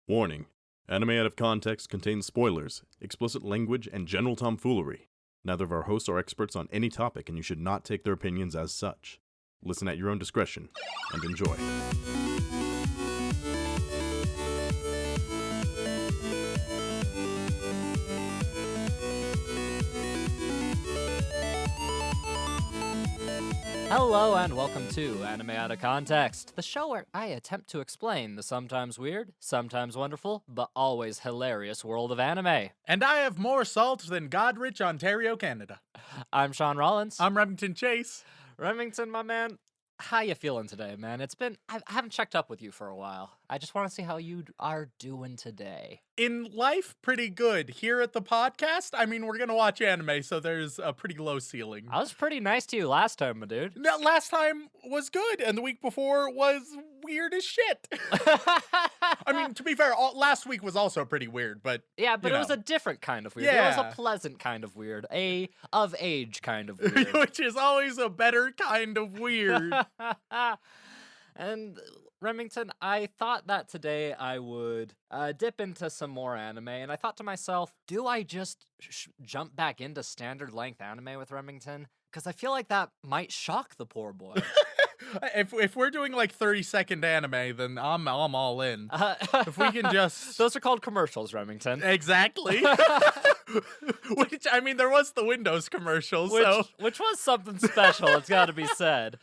Warning. Anime out of context contains spoilers, explicit language, and general tomfoolery. Neither of our hosts are experts on any topic, and you should not take their opinions as such. Listen at your own discretion, and enjoy. Hello and welcome to Anime Out of Context, the show where I attempt to explain the sometimes weird, sometimes wonderful, but always hilarious world of anime. And I have more salt than Godrich, Ontario, Canada. I'm Shaun Rollins. I'm Remington Chase. Remington, my man, how you feeling today, man? I haven't checked up with you for a while. I just want to see how you are doing today. In life, pretty good. Here at the podcast, we're going to watch anime, so there's a pretty low ceiling. I was pretty nice to you last time, my dude. No, last time was good, and the week before was weird as shit. To be fair, last week was also pretty weird, but yeah, but it was a different kind of weird. Yeah. It was a pleasant kind of weird, a of-age kind of weird. Which is always a better kind of weird. And Remington, I thought that today I would dip into some more anime, and I thought to myself, do I just jump back into standard length anime with Remington? Because I feel like that might shock the poor boy. If we're doing like 30-second anime, then I'm all in. If we can just... Those are called commercials, Remington. Exactly. Which, there was the Windows commercial, which was something special, it's got to be said.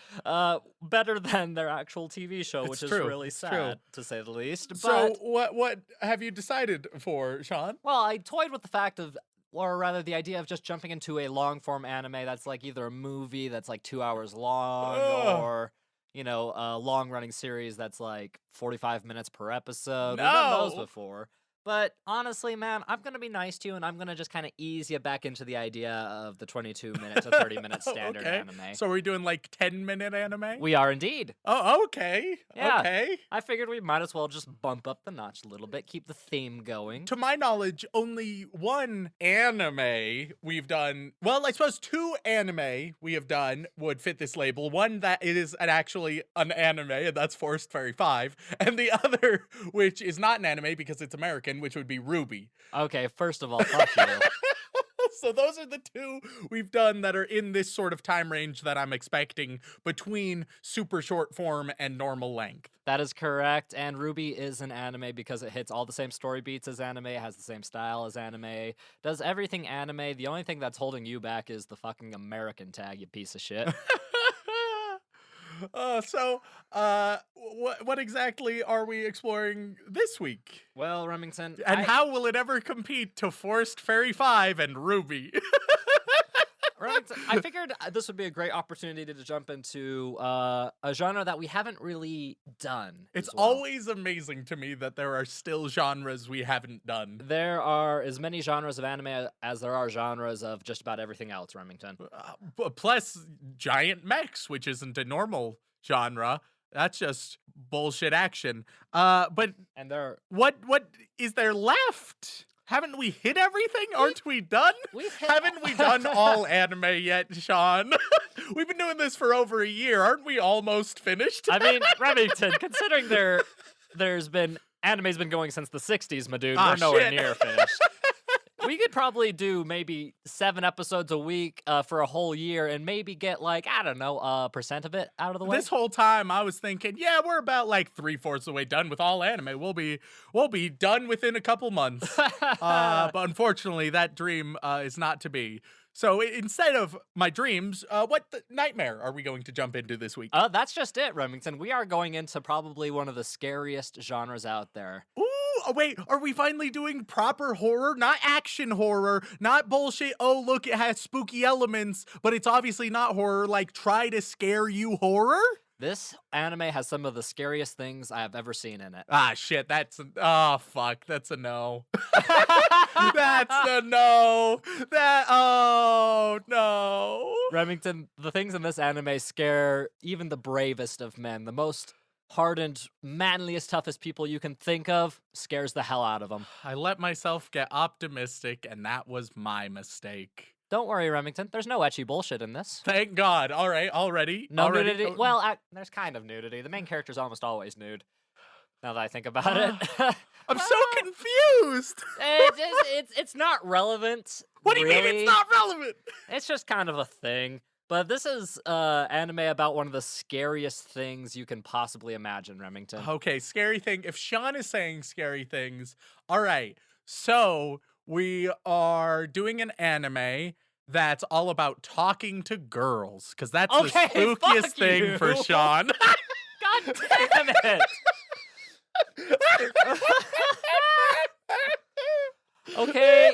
Better than their actual TV show, which is really sad, to say the least. But, so what have you decided for, Shaun? Well, I toyed with the fact of, or rather the idea of just jumping into a long-form anime that's like either a movie that's like 2 hours long, or, a long-running series that's like 45 minutes per episode. No! We've done those before. But honestly, man, I'm going to be nice to you, and I'm going to just kind of ease you back into the idea of the 22-minute to 30-minute standard anime. So are we doing like 10-minute anime? We are indeed. Oh, okay. Yeah. Okay. I figured we might as well just bump up the notch a little bit, keep the theme going. To my knowledge, only one anime we've done, well, I suppose two anime we have done would fit this label. One that is actually an anime, and that's Forest Fairy 5, and the other, which is not an anime because it's American, which would be Ruby. Okay, first of all, fuck you. So those are the two we've done that are in this sort of time range that I'm expecting between super short form and normal length. That is correct, and Ruby is an anime because it hits all the same story beats as anime, it has the same style as anime, does everything anime. The only thing that's holding you back is the fucking American tag, you piece of shit. What exactly are we exploring this week? Well, Remington... And how will it ever compete to Forest Fairy 5 and Ruby? Remington, I figured this would be a great opportunity to jump into a genre that we haven't really done. It's always amazing to me that there are still genres we haven't done. There are as many genres of anime as there are genres of just about everything else, Remington. Plus giant mechs, which isn't a normal genre. That's just bullshit action. What is there left? Haven't we hit everything? Aren't we done? Haven't we done all anime yet, Shaun? We've been doing this for over a year. Aren't we almost finished? Remington, considering anime's been going since the 60s, my dude, we're nowhere near finished. We could probably do maybe 7 episodes a week for a whole year and maybe get a percent of it out of the way. This whole time I was thinking, yeah, we're about like 3/4 of the way done with all anime. We'll be done within a couple months. But unfortunately, that dream is not to be. So instead of my dreams, what nightmare are we going to jump into this week? That's just it, Remington. We are going into probably one of the scariest genres out there. Ooh, wait, are we finally doing proper horror? Not action horror, not bullshit, oh, look, it has spooky elements, but it's obviously not horror, like try to scare you horror? This anime has some of the scariest things I have ever seen in it. Shit, that's a no. That's a no. Oh, no. Remington, the things in this anime scare even the bravest of men. The most hardened, manliest, toughest people you can think of scares the hell out of them. I let myself get optimistic, and that was my mistake. Don't worry, Remington. There's no ecchi bullshit in this. Thank God. All right, already. No nudity. Well, there's kind of nudity. The main character's almost always nude. Now that I think about it. I'm so confused. It's not relevant. What do you mean really. it's not relevant? It's just kind of a thing. But this is anime about one of the scariest things you can possibly imagine, Remington. Okay, scary thing. If Shaun is saying scary things, all right. So we are doing an anime that's all about talking to girls, because that's the Okay, spookiest fuck thing you. for Shaun. God damn it! Okay.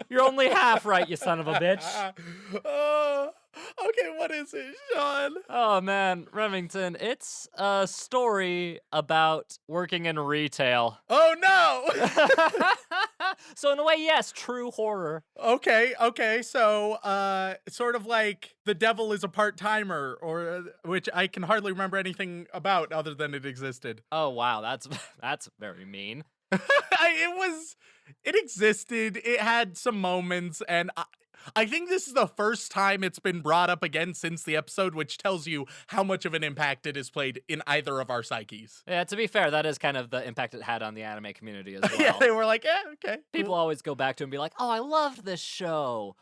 You're only half right, you son of a bitch. Okay, what is it, Shaun? Oh man, Remington, it's a story about working in retail. Oh no! So in a way, yes, true horror. Okay, so sort of like The Devil is a Part-Timer, or which I can hardly remember anything about other than it existed. Oh wow, that's very mean. It existed, it had some moments, and I think this is the first time it's been brought up again since the episode, which tells you how much of an impact it has played in either of our psyches. Yeah, to be fair, that is kind of the impact it had on the anime community as well. Yeah, they were like, okay. People always go back to it and be like, oh, I loved this show.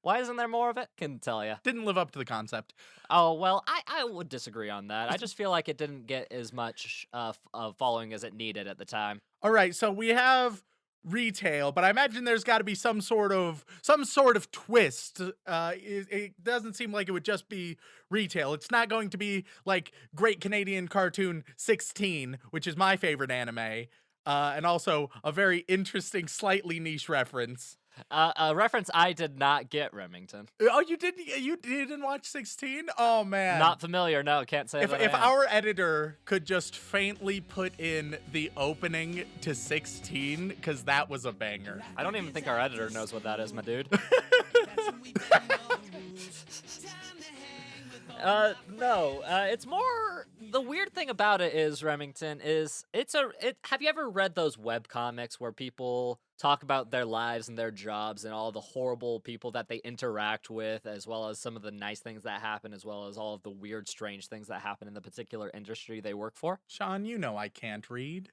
Why isn't there more of it? Couldn't tell you. Didn't live up to the concept. Oh, well, I would disagree on that. I just feel like it didn't get as much following as it needed at the time. All right, so we have retail, but I imagine there's got to be some sort of twist. It doesn't seem like it would just be retail. It's not going to be like Great Canadian Cartoon 16, which is my favorite anime, and also a very interesting, slightly niche reference. A reference I did not get, Remington. Oh, you didn't watch 16? Oh man, Not familiar. No, can't say that. If our editor could just faintly put in the opening to 16, because that was a banger. I don't even think our editor knows what that is, my dude. No, it's more, the weird thing about it is, Remington, is have you ever read those web comics where people talk about their lives and their jobs and all the horrible people that they interact with, as well as some of the nice things that happen, as well as all of the weird, strange things that happen in the particular industry they work for? Shaun, you know I can't read.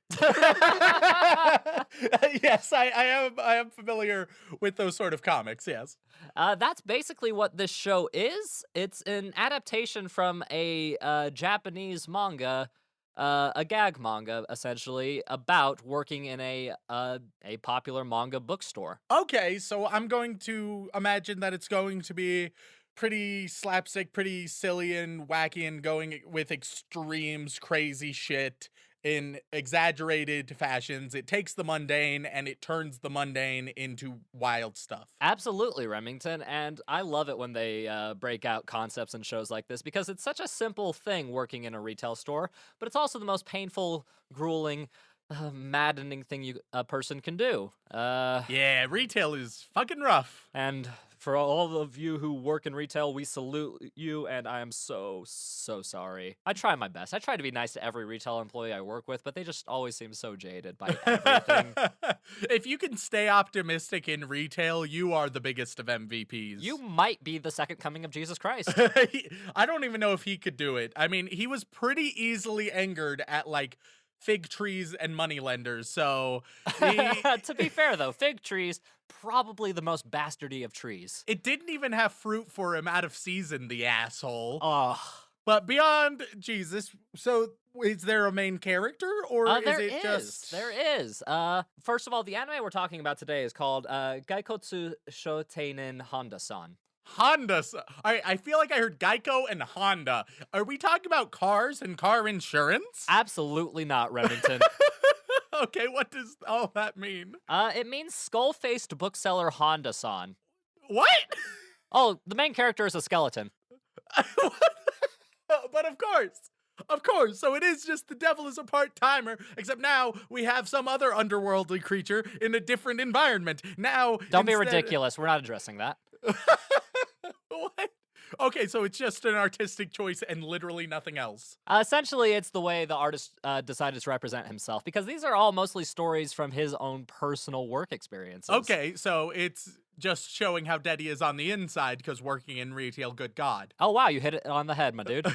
Yes, I am familiar with those sort of comics, yes. That's basically what this show is. It's an adaptation from a Japanese manga, a gag manga, essentially, about working in a popular manga bookstore. Okay, so I'm going to imagine that it's going to be pretty slapstick, pretty silly and wacky, and going with extremes, crazy shit in exaggerated fashions. It takes the mundane and it turns the mundane into wild stuff. Absolutely, Remington, and I love it when they break out concepts in shows like this, because it's such a simple thing working in a retail store, but it's also the most painful, grueling, maddening thing a person can do. Yeah, retail is fucking rough. And for all of you who work in retail, we salute you, and I am so sorry. I try my best. I try to be nice to every retail employee I work with, but they just always seem so jaded by everything. If you can stay optimistic in retail, you are the biggest of MVPs. You might be the second coming of Jesus Christ. I don't even know if he could do it. I mean, he was pretty easily angered at, like, fig trees and moneylenders, so To be fair, though, fig trees, probably the most bastardy of trees. it didn't even have fruit for him out of season, the asshole. Ugh. But beyond Jesus, so is there a main character, or is it just... There is. First of all, the anime we're talking about today is called Gaikotsu Shotenin Honda-san. Honda. I feel like I heard Geico and Honda. Are we talking about cars and car insurance? Absolutely not, Remington. Okay, what does all that mean? It means skull-faced bookseller Honda-san. What? Oh, the main character is a skeleton. But of course, so it is just the devil is a part-timer, except now we have some other underworldly creature in a different environment. Now, Don't be ridiculous. We're not addressing that. What? Okay, so it's just an artistic choice and literally nothing else. Essentially, it's the way the artist decided to represent himself, because these are all mostly stories from his own personal work experiences. Okay, so it's just showing how dead he is on the inside because working in retail, good God. Oh, wow, you hit it on the head, my dude.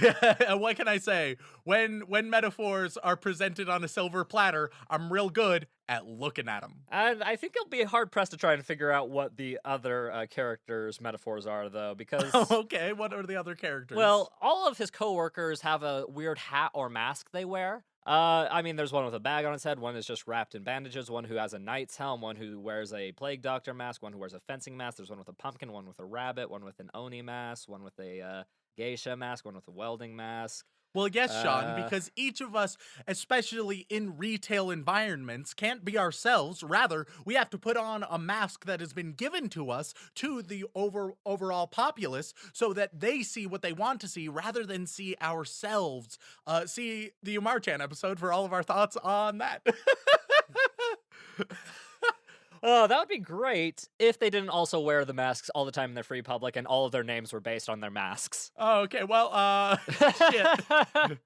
What can I say? When metaphors are presented on a silver platter, I'm real good at looking at them. And I think you'll be hard-pressed to try and figure out what the other characters' metaphors are, though, because... Okay, what are the other characters? Well, all of his coworkers have a weird hat or mask they wear. I mean, there's one with a bag on his head, one is just wrapped in bandages, one who has a knight's helm, one who wears a plague doctor mask, one who wears a fencing mask, there's one with a pumpkin, one with a rabbit, one with an oni mask, one with a geisha mask, one with a welding mask. Well, yes, Shaun, because each of us, especially in retail environments, can't be ourselves. Rather, we have to put on a mask that has been given to us to the overall populace so that they see what they want to see rather than see ourselves. See the Umar-chan episode for all of our thoughts on that. Oh, that would be great if they didn't also wear the masks all the time in the free public and all of their names were based on their masks. Oh, okay. Well, shit.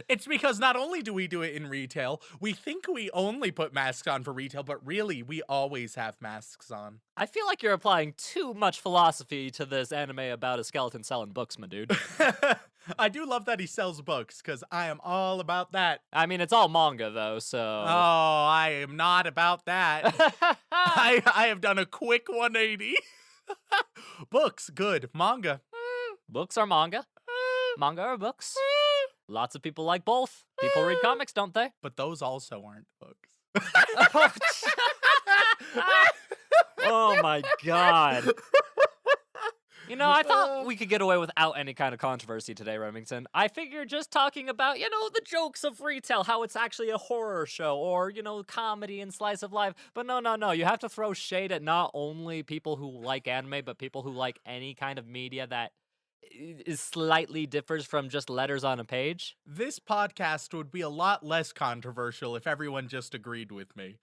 It's because not only do we do it in retail, we think we only put masks on for retail, but really we always have masks on. I feel like you're applying too much philosophy to this anime about a skeleton selling books, my dude. I do love that he sells books, because I am all about that. I mean, it's all manga, though, so... Oh, I am not about that. I have done a quick 180. Books, good. Manga. Books are manga. Manga are books. Lots of people like both. People read comics, don't they? But those also aren't books. Oh my god. You know, I thought we could get away without any kind of controversy today, Remington. I figured just talking about, you know, the jokes of retail, how it's actually a horror show, or, you know, comedy and slice of life. But no. You have to throw shade at not only people who like anime, but people who like any kind of media that is slightly differs from just letters on a page. This podcast would be a lot less controversial if everyone just agreed with me.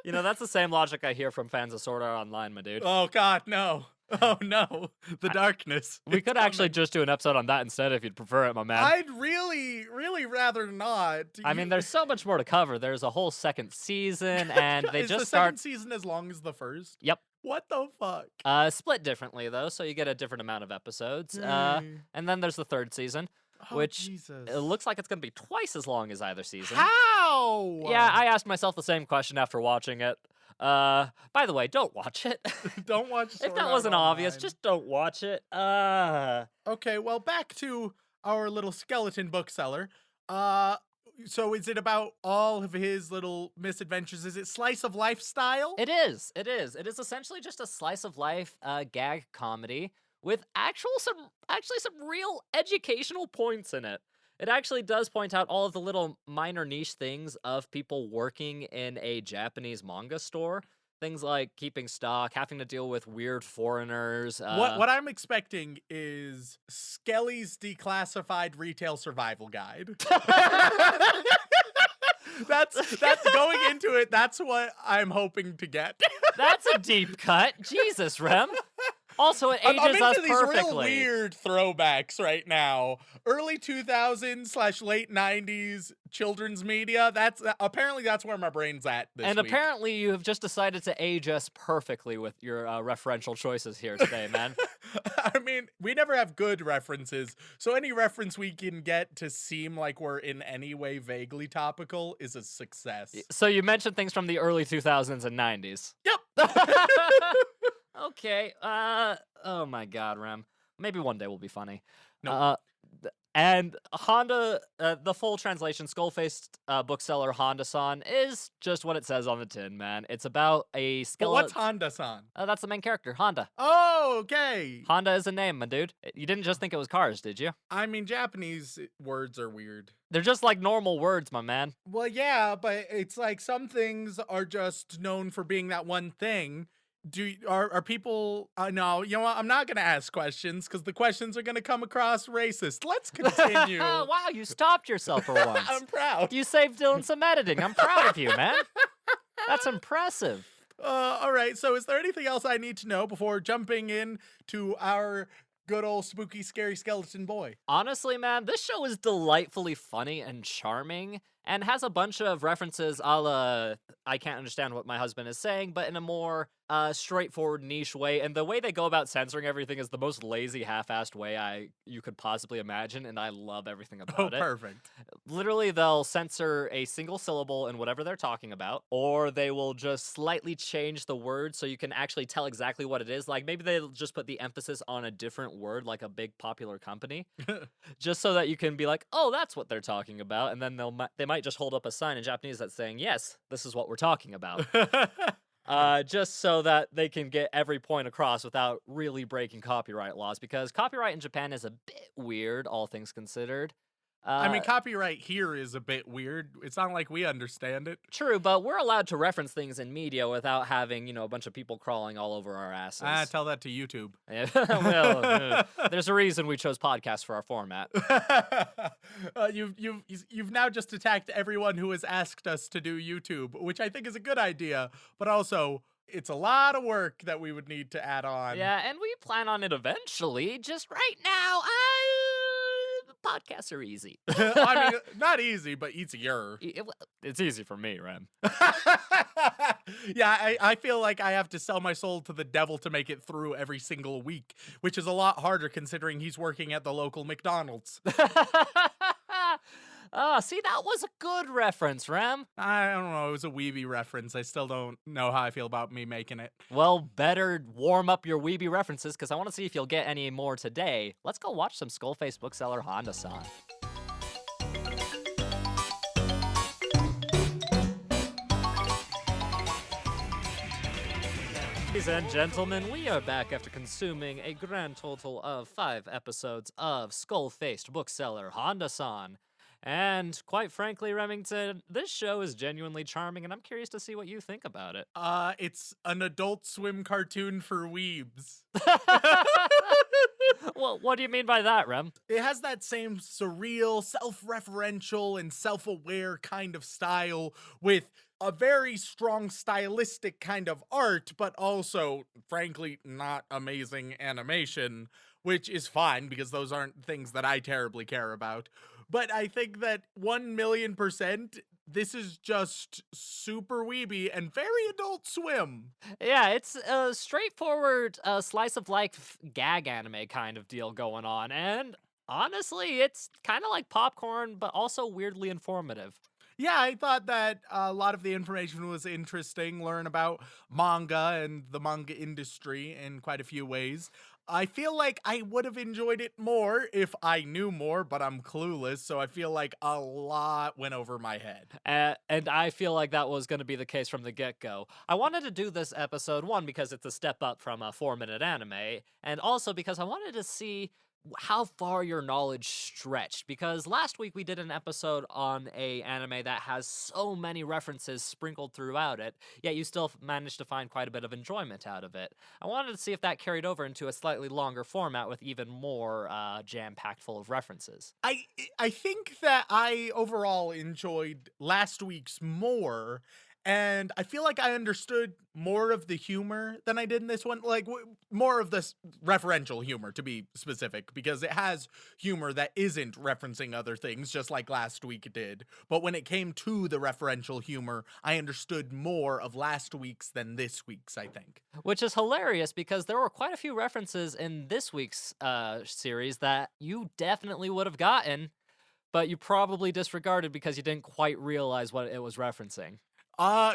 You know, that's the same logic I hear from fans of Sword Art Online, my dude. Oh, God, no. Oh, no. The darkness. We could actually just do an episode on that instead if you'd prefer it, my man. I'd really rather not. I mean, there's so much more to cover. There's a whole second season, and they Is just the second season as long as the first? Yep. What the fuck? Split differently, though, so you get a different amount of episodes. And then there's the third season, which Jesus. it looks like it's going to be twice as long as either season. How? Yeah, I asked myself the same question after watching it. By the way, don't watch it. Don't watch Sword If that Art wasn't obvious, Online. just don't watch it. Okay, well, back to our little skeleton bookseller. So is it about all of his little misadventures? Is it slice of life style? It is. It is essentially just a slice of life gag comedy with some real educational points in it. It actually does point out all of the little minor niche things of people working in a Japanese manga store. Things like keeping stock, having to deal with weird foreigners. What I'm expecting is Skelly's Declassified Retail Survival Guide. That's going into it. That's what I'm hoping to get. That's a deep cut. Jesus, Rem. Also, it ages I'm into us these perfectly. real weird throwbacks right now. Early 2000s / late 90s children's media. Apparently that's where my brain's at this And week. apparently you have just decided to age us perfectly with your referential choices here today, man. I mean, we never have good references, so any reference we can get to seem like we're in any way vaguely topical is a success. So you mentioned things from the early 2000s and 90s. Yep. Okay. Oh my God, Rem. Maybe one day we'll be funny. Nope. And Honda, the full translation, skull-faced bookseller Honda-san is just what it says on the tin, man. It's about a But skeleton. what's Honda-san? That's the main character, Honda. Oh, okay. Honda is a name, my dude. You didn't just think it was cars, did you? I mean, Japanese words are weird. They're just like normal words, my man. Well, yeah, but it's like some things are just known for being that one thing. Are people? No, you know what? I'm not gonna ask questions because the questions are gonna come across racist. Let's continue. Wow, you stopped yourself for once. I'm proud. You saved Dylan some editing. I'm proud of you, man. That's impressive. All right. So, is there anything else I need to know before jumping in to our good old spooky, scary skeleton boy? Honestly, man, this show is delightfully funny and charming, and has a bunch of references a la I can't understand what my husband is saying, but in a more straightforward niche way. And the way they go about censoring everything is the most lazy, half-assed way you could possibly imagine, and I love everything about it. Perfect. Literally, they'll censor a single syllable in whatever they're talking about, or they will just slightly change the word so you can actually tell exactly what it is. Like, maybe they'll just put the emphasis on a different word, like a big popular company, just so that you can be like, oh, that's what they're talking about. And then they might just hold up a sign in Japanese that's saying, yes, this is what we're talking about. Just so that they can get every point across without really breaking copyright laws, because copyright in Japan is a bit weird, all things considered. I mean, copyright here is a bit weird. It's not like we understand it. True, but we're allowed to reference things in media without having, a bunch of people crawling all over our asses. Tell that to YouTube. Well, there's a reason we chose podcasts for our format. You've now just attacked everyone who has asked us to do YouTube, which I think is a good idea, but also it's a lot of work that we would need to add on. Yeah, and we plan on it eventually. Just right now, podcasts are easy. I mean, not easy, but easier. It's easy for me, Rem. Yeah, I feel like I have to sell my soul to the devil to make it through every single week, which is a lot harder considering he's working at the local McDonald's. See, that was a good reference, Rem. I don't know, it was a weeby reference. I still don't know how I feel about me making it. Well, better warm up your weeby references, because I want to see if you'll get any more today. Let's go watch some Skullface Bookseller Honda-san. Ladies and gentlemen, we are back after consuming a grand total of 5 episodes of Skull-Faced Bookseller Honda-san. And quite frankly, Remington, this show is genuinely charming, and I'm curious to see what you think about it. It's an Adult Swim cartoon for weebs. Well, what do you mean by that, Rem? It has that same surreal, self-referential, and self-aware kind of style with a very strong stylistic kind of art, but also, frankly, not amazing animation, which is fine because those aren't things that I terribly care about. But I think that 1,000,000%, this is just super weeby and very Adult Swim. Yeah, it's a straightforward slice of life gag anime kind of deal going on. And honestly, it's kind of like popcorn, but also weirdly informative. Yeah, I thought that a lot of the information was interesting. Learn about manga and the manga industry in quite a few ways. I feel like I would have enjoyed it more if I knew more, but I'm clueless, so I feel like a lot went over my head. And I feel like that was going to be the case from the get-go. I wanted to do this episode, one, because it's a step up from a 4-minute anime, and also because I wanted to see how far your knowledge stretched, because last week we did an episode on a anime that has so many references sprinkled throughout it, yet you still managed to find quite a bit of enjoyment out of it. I wanted to see if that carried over into a slightly longer format with even more jam-packed full of references. I think that I overall enjoyed last week's more, and I feel like I understood more of the humor than I did in this one. Like, more of this referential humor, to be specific, because it has humor that isn't referencing other things, just like last week did. But when it came to the referential humor, I understood more of last week's than this week's, I think. Which is hilarious, because there were quite a few references in this week's series that you definitely would have gotten, but you probably disregarded because you didn't quite realize what it was referencing.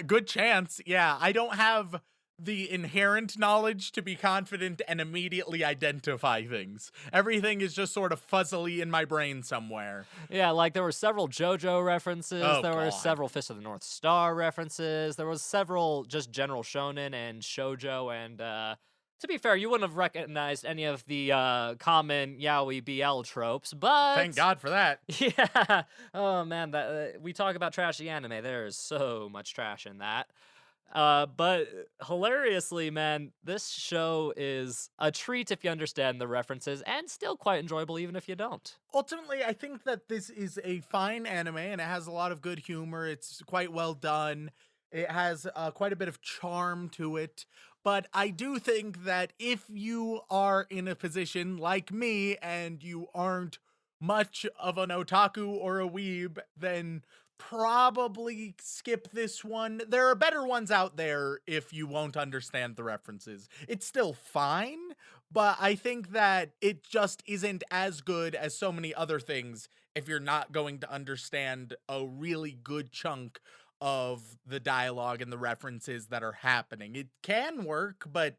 Good chance. Yeah, I don't have the inherent knowledge to be confident and immediately identify things. Everything is just sort of fuzzily in my brain somewhere. Yeah, like there were several JoJo references, there were God. several Fist of the North Star references, there was several just general shonen and shoujo, and to be fair, you wouldn't have recognized any of the common yaoi BL tropes, but Thank God for that. yeah. Oh man, that we talk about trashy anime. There's so much trash in that. But hilariously, man, this show is a treat if you understand the references, and still quite enjoyable even if you don't. Ultimately, I think that this is a fine anime, and it has a lot of good humor. It's quite well done. It has quite a bit of charm to it. But I do think that if you are in a position like me and you aren't much of an otaku or a weeb, then probably skip this one. There are better ones out there if you won't understand the references. It's still fine, but I think that it just isn't as good as so many other things if you're not going to understand a really good chunk of the dialogue and the references that are happening. It can work, but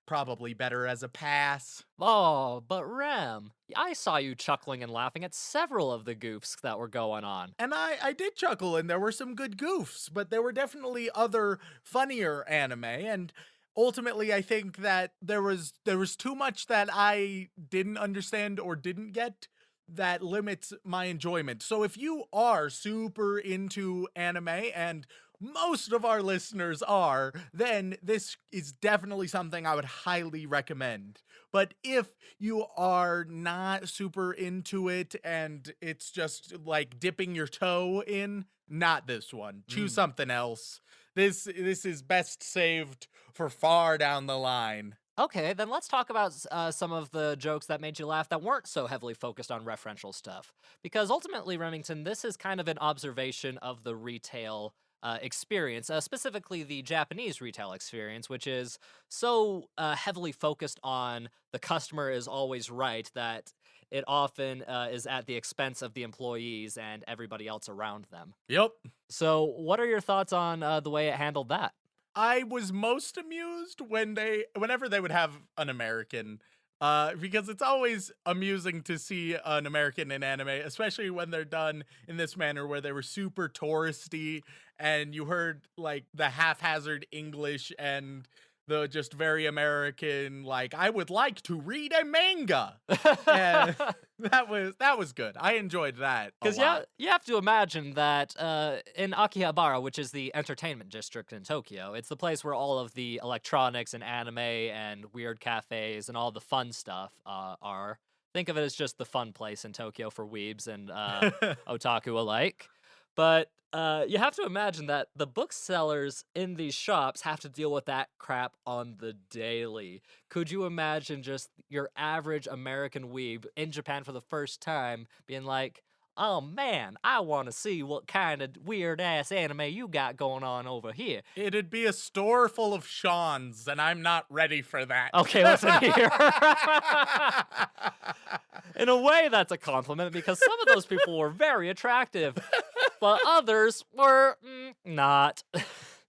probably better as a pass. Oh, but Rem, I saw you chuckling and laughing at several of the goofs that were going on. And I did chuckle, and there were some good goofs, but there were definitely other funnier anime, and ultimately I think that there was too much that I didn't understand or didn't get that limits my enjoyment. So if you are super into anime, and most of our listeners are, then this is definitely something I would highly recommend. But if you are not super into it and it's just like dipping your toe in, not this one. Choose something else. This is best saved for far down the line. Okay, then let's talk about some of the jokes that made you laugh that weren't so heavily focused on referential stuff. Because ultimately, Remington, this is kind of an observation of the retail experience, specifically the Japanese retail experience, which is so heavily focused on the customer is always right that it often is at the expense of the employees and everybody else around them. Yep. So what are your thoughts on the way it handled that? I was most amused whenever they would have an American, because it's always amusing to see an American in anime, especially when they're done in this manner where they were super touristy and you heard like the haphazard English and the just very American, like, I would like to read a manga. And that was good. I enjoyed that. Because you have to imagine that in Akihabara, which is the entertainment district in Tokyo, it's the place where all of the electronics and anime and weird cafes and all the fun stuff are. Think of it as just the fun place in Tokyo for weebs and otaku alike. But you have to imagine that the booksellers in these shops have to deal with that crap on the daily. Could you imagine just your average American weeb in Japan for the first time being like, oh man, I want to see what kind of weird-ass anime you got going on over here. It'd be a store full of Shauns, and I'm not ready for that. Okay, listen here. In a way, that's a compliment because some of those people were very attractive, but others were not.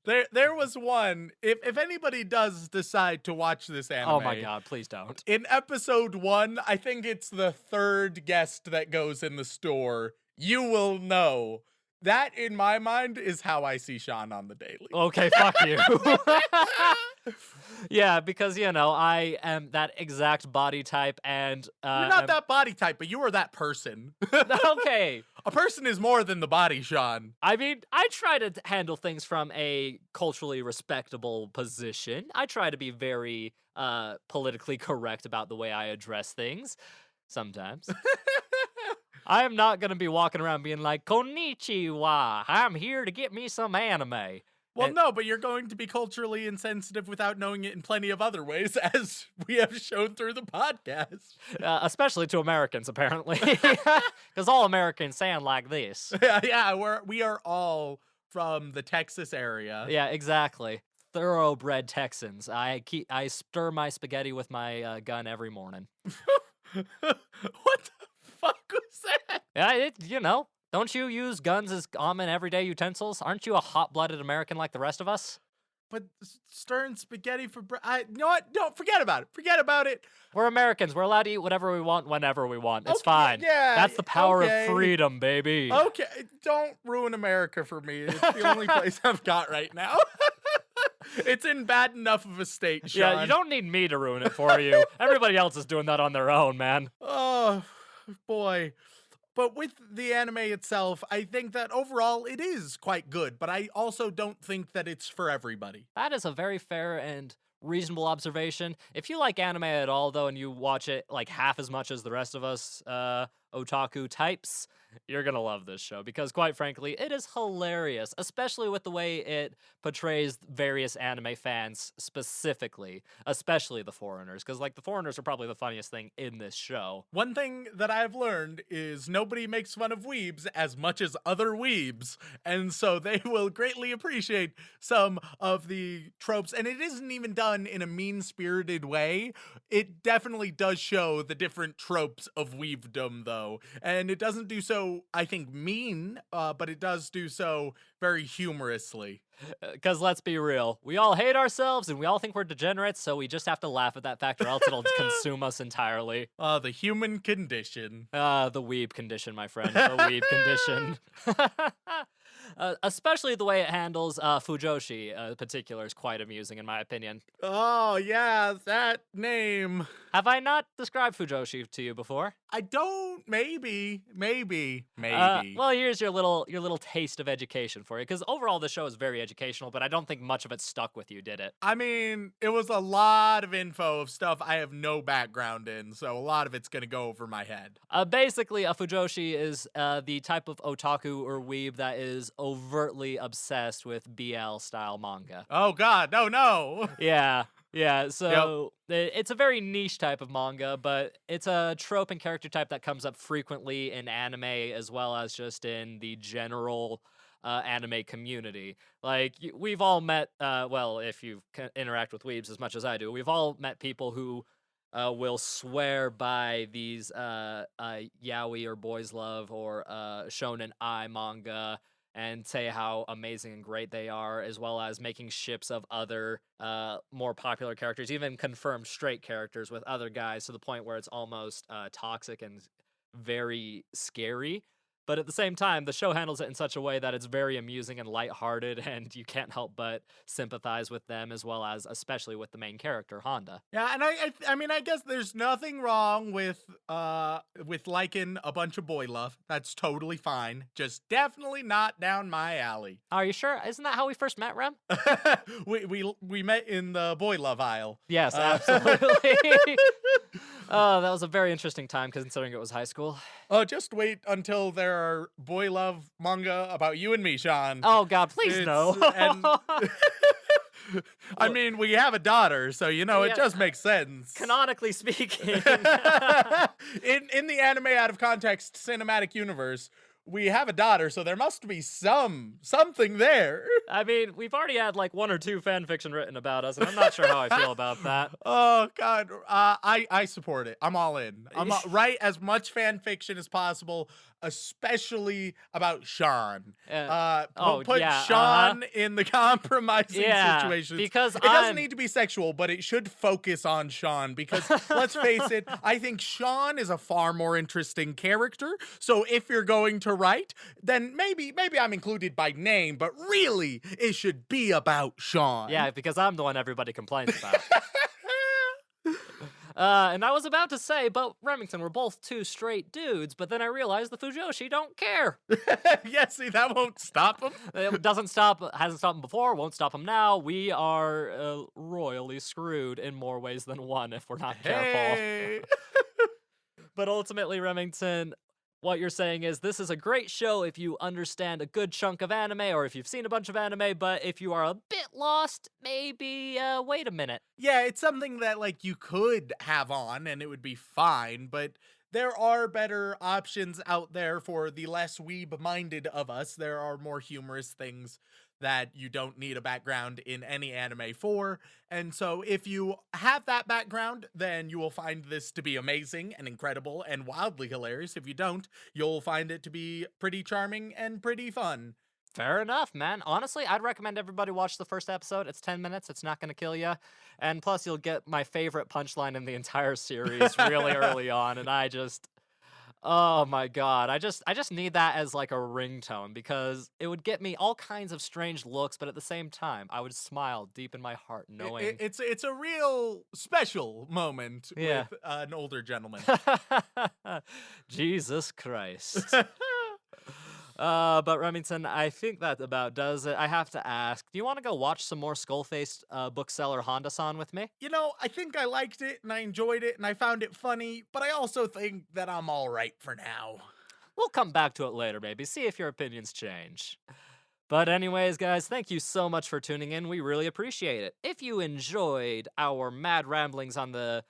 There was one, if anybody does decide to watch this anime. Oh my god, please don't. In episode 1, I think it's the third guest that goes in the store, you will know. That, in my mind, is how I see Shaun on the daily. Okay, fuck you. Yeah, because, you know, I am that exact body type and... You're not that body type, but you are that person. Okay. A person is more than the body, Shaun. I mean, I try to handle things from a culturally respectable position. I try to be very politically correct about the way I address things. Sometimes. I am not going to be walking around being like, Konnichiwa, I'm here to get me some anime. Well, no, but you're going to be culturally insensitive without knowing it in plenty of other ways, as we have shown through the podcast. Especially to Americans, apparently. Because all Americans sound like this. Yeah, we are all from the Texas area. Yeah, exactly. Thoroughbred Texans. I stir my spaghetti with my gun every morning. What the fuck was that? Yeah, you know. Don't you use guns as common everyday utensils? Aren't you a hot-blooded American like the rest of us? But stirring spaghetti for you know what? Don't forget about it. Forget about it. We're Americans. We're allowed to eat whatever we want whenever we want. It's Okay, fine. yeah, That's the power okay. of freedom, baby. Okay, don't ruin America for me. It's the only place I've got right now. It's in bad enough of a state, Shaun. Yeah, you don't need me to ruin it for you. Everybody else is doing that on their own, man. Oh, boy. But with the anime itself, I think that overall it is quite good, but I also don't think that it's for everybody. That is a very fair and reasonable observation. If you like anime at all, though, and you watch it like half as much as the rest of us otaku types, you're gonna love this show because, quite frankly, it is hilarious, especially with the way it portrays various anime fans specifically, especially the foreigners, because like the foreigners are probably the funniest thing in this show. One thing that I've learned is nobody makes fun of weebs as much as other weebs, and so they will greatly appreciate some of the tropes, and it isn't even done in a mean-spirited way. It definitely does show the different tropes of weebdom, though, and it doesn't do so, I think, mean, but it does do so very humorously. Because let's be real, we all hate ourselves and we all think we're degenerates, so we just have to laugh at that fact or else it'll consume us entirely. The human condition. The weeb condition, my friend. The weeb condition. Especially the way it handles Fujoshi in particular is quite amusing in my opinion. Oh, yeah, that name. Have I not described Fujoshi to you before? I don't. Maybe. Well, here's your little taste of education for you, because overall the show is very educational, but I don't think much of it stuck with you, did it? I mean, it was a lot of info of stuff I have no background in, so a lot of it's gonna go over my head. Basically, a Fujoshi is the type of otaku or weeb that is overtly obsessed with BL-style manga. Oh god, no. Yeah, so it's a very niche type of manga, but it's a trope and character type that comes up frequently in anime as well as just in the general anime community. Like, we've all met, well, if you interact with weebs as much as I do, we've all met people who will swear by these yaoi or boys love or shonen ai manga and say how amazing and great they are, as well as making ships of other more popular characters, even confirmed straight characters with other guys to the point where it's almost toxic and very scary. But at the same time, the show handles it in such a way that it's very amusing and lighthearted, and you can't help but sympathize with them, as well as especially with the main character, Honda. Yeah, and I mean, I guess there's nothing wrong with liking a bunch of boy love. That's totally fine. Just definitely not down my alley. Are you sure? Isn't that how we first met, Rem? we met in the boy love aisle. Yes, absolutely. Oh, that was a very interesting time considering it was high school. Oh, just wait until there are boy love manga about you and me, Shaun. Oh God, please no. I mean, we have a daughter, so it just makes sense. Canonically speaking. in the anime out of context cinematic universe, we have a daughter, so there must be something there. I mean, we've already had like 1 or 2 fan fiction written about us, and I'm not sure how I feel about that. Oh God, I support it. I'm all in. Write as much fan fiction as possible, especially about Shaun. Put Shaun in the compromising situations. Because it doesn't need to be sexual, but it should focus on Shaun. Because let's face it, I think Shaun is a far more interesting character. So if you're going to write, then maybe I'm included by name, but really it should be about Shaun. Yeah, because I'm the one everybody complains about. And I was about to say, but Remington, we're both 2 straight dudes, but then I realized the Fujoshi don't care. Yeah, see, that won't stop them. It doesn't stop, hasn't stopped them before, won't stop them now. We are royally screwed in more ways than one if we're not careful. But ultimately, Remington, what you're saying is this is a great show if you understand a good chunk of anime or if you've seen a bunch of anime, but if you are a bit lost, maybe wait a minute. Yeah, it's something that like you could have on and it would be fine, but there are better options out there for the less weeb-minded of us. There are more humorous things that you don't need a background in any anime for. And so if you have that background, then you will find this to be amazing and incredible and wildly hilarious. If you don't, you'll find it to be pretty charming and pretty fun. Fair enough, man. Honestly, I'd recommend everybody watch the first episode. It's 10 minutes. It's not going to kill you. And plus, you'll get my favorite punchline in the entire series really early on. And oh my God. I just need that as like a ringtone because it would get me all kinds of strange looks, but at the same time, I would smile deep in my heart knowing it's a real special moment with an older gentleman. Jesus Christ. But Remington, I think that about does it. I have to ask, do you want to go watch some more skull-faced Bookseller Honda-san with me? You know, I think I liked it and I enjoyed it and I found it funny, but I also think that I'm all right for now. We'll come back to it later, maybe. See if your opinions change. But anyways, guys, thank you so much for tuning in. We really appreciate it. If you enjoyed our mad ramblings on the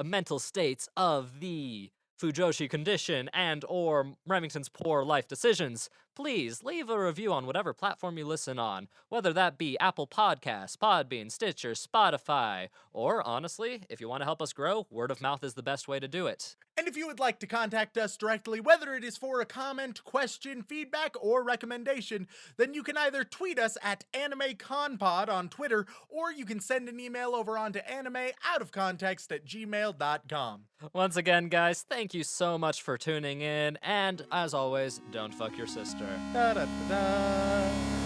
mental states of the Fujoshi condition and or Remington's poor life decisions, please leave a review on whatever platform you listen on, whether that be Apple Podcasts, Podbean, Stitcher, Spotify, or honestly, if you want to help us grow, word of mouth is the best way to do it. And if you would like to contact us directly, whether it is for a comment, question, feedback, or recommendation, then you can either tweet us at AnimeConPod on Twitter, or you can send an email over onto animeoutofcontext@gmail.com. Once again, guys, thank you so much for tuning in, and as always, don't fuck your sister. Da da da da.